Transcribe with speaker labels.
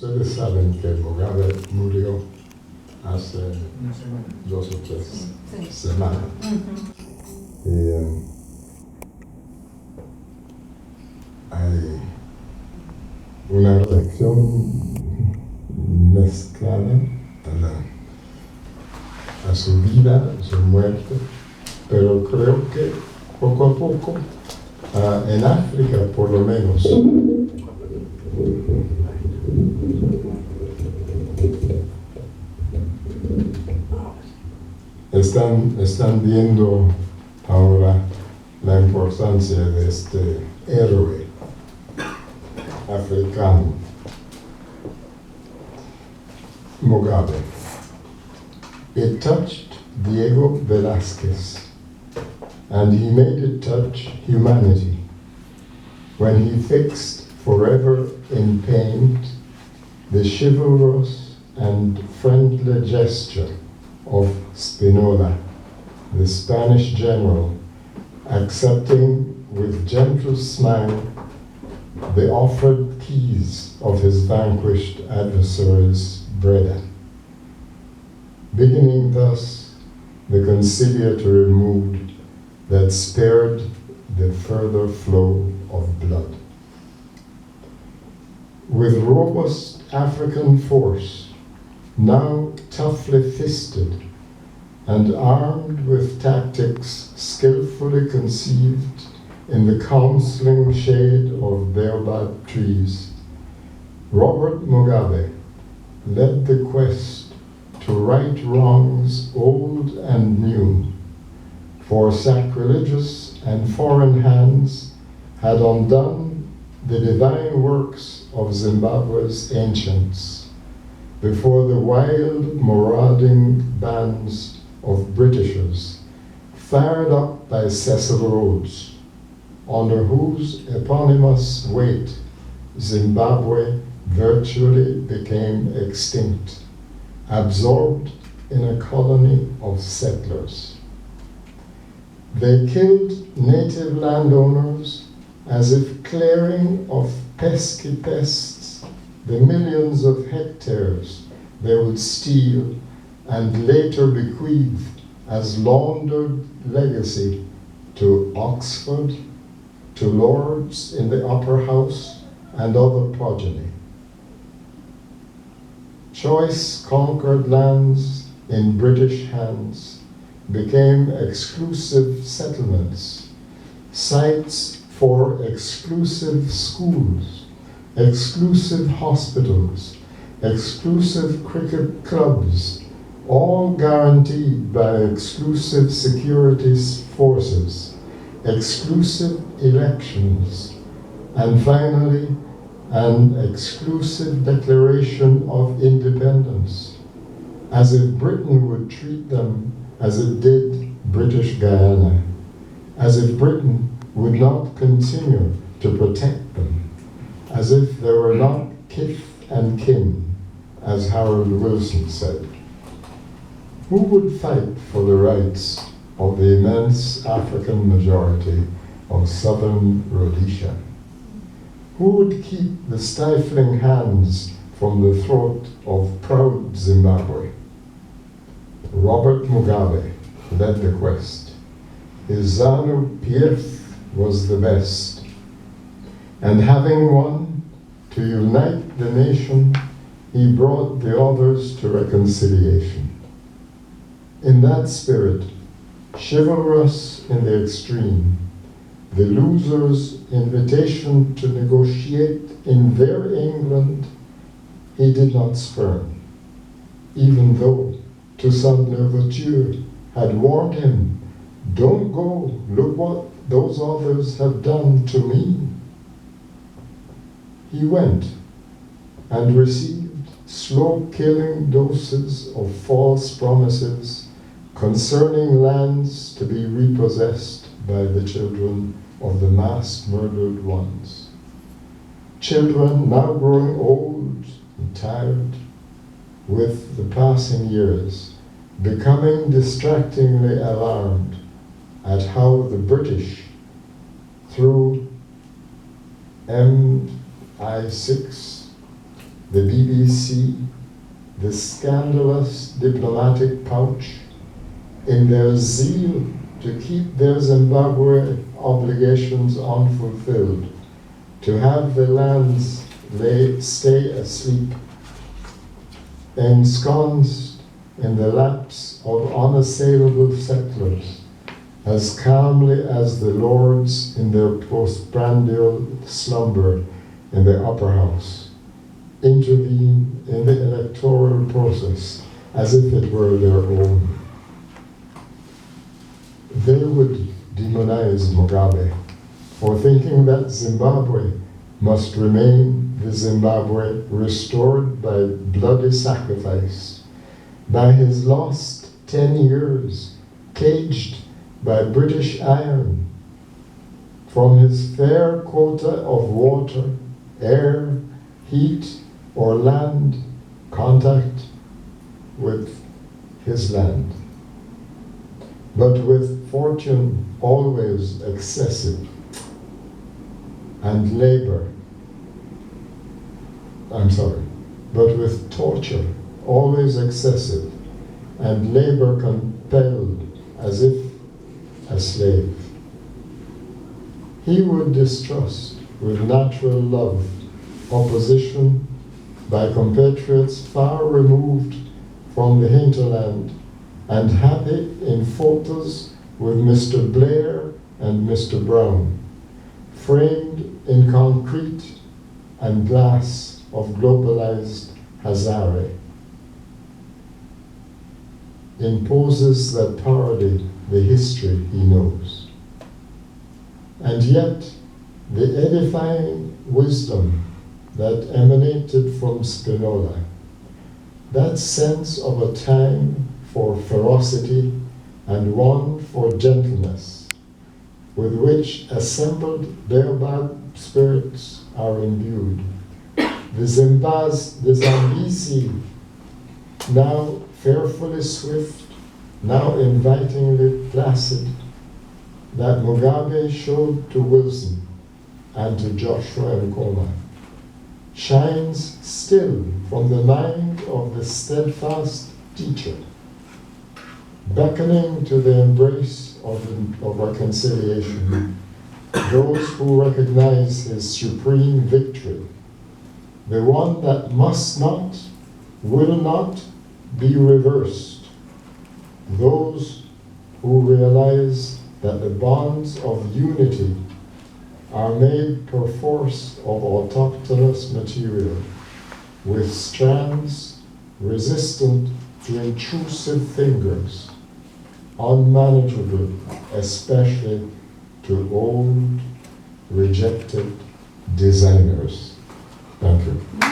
Speaker 1: Ustedes saben que Mugabe murió hace 2 o 3 semanas. Y hay una reacción mezclada a su vida, a su muerte, pero creo que poco a poco, en África por lo menos, están viendo ahora la importancia de este héroe africano, Mugabe. It touched Diego Velázquez, and he made it touch humanity when he fixed forever in paint the chivalrous and friendly gesture of Spinola, the Spanish general, accepting with gentle smile the offered keys of his vanquished adversary's breda, beginning thus the conciliatory mood that spared the further flow of blood. With robust African force, now toughly fisted and armed with tactics skillfully conceived in the counseling shade of baobab trees, Robert Mugabe led the quest to right wrongs old and new, for sacrilegious and foreign hands had undone the divine works of Zimbabwe's ancients before the wild marauding bands of Britishers fired up by Cecil Rhodes, under whose eponymous weight Zimbabwe virtually became extinct, absorbed in a colony of settlers. They killed native landowners as if clearing of pesky pests the millions of hectares they would steal and later bequeath as laundered legacy to Oxford, to lords in the upper house and other progeny. Choice conquered lands in British hands became exclusive settlements, sites for exclusive schools, exclusive hospitals, exclusive cricket clubs, all guaranteed by exclusive security forces, exclusive elections, and finally, an exclusive declaration of independence, as if Britain would treat them as it did British Guyana, as if Britain would not continue to protect them, as if they were not kith and kin, as Harold Wilson said. Who would fight for the rights of the immense African majority of southern Rhodesia? Who would keep the stifling hands from the throat of proud Zimbabwe? Robert Mugabe led the quest. His ZANU-PF was the best, and having won to unite the nation, he brought the others to reconciliation. In that spirit, chivalrous in the extreme, the losers' invitation to negotiate in their England, he did not spurn, even though Toussaint Louverture had warned him, "Don't go, look what those others have done to me." He went and received slow-killing doses of false promises concerning lands to be repossessed by the children of the mass murdered ones. Children now growing old and tired with the passing years, becoming distractingly alarmed at how the British, through MI6 the BBC, the scandalous diplomatic pouch, in their zeal to keep their Zimbabwe obligations unfulfilled, to have the lands stay asleep, ensconced in the laps of unassailable settlers, as calmly as the lords in their postprandial slumber in the upper house, intervene in the electoral process as if it were their own. They would demonize Mugabe for thinking that Zimbabwe must remain the Zimbabwe restored by bloody sacrifice, by his lost 10 years, caged by British iron, from his fair quota of water, air, heat, or land contact with his land, but with fortune always excessive, and but with torture always excessive, and labor compelled as if a slave. He would distrust with natural love opposition by compatriots far removed from the hinterland, and happy in photos with Mr. Blair and Mr. Brown, framed in concrete and glass of globalized Hazare, in poses that parody the history he knows. And yet, the edifying wisdom that emanated from Spinoza, that sense of a time for ferocity and one for gentleness, with which assembled baobab spirits are imbued. The Zambesi, now fearfully swift, now invitingly placid, that Mugabe showed to Wilson and to Joshua Nkrumah, shines still from the mind of the steadfast teacher, beckoning to the embrace of reconciliation, those who recognize his supreme victory, the one that must not, will not be reversed, those who realize that the bonds of unity are made perforce of autochthonous material, with strands resistant to intrusive fingers, unmanageable especially to old, rejected designers. Thank you.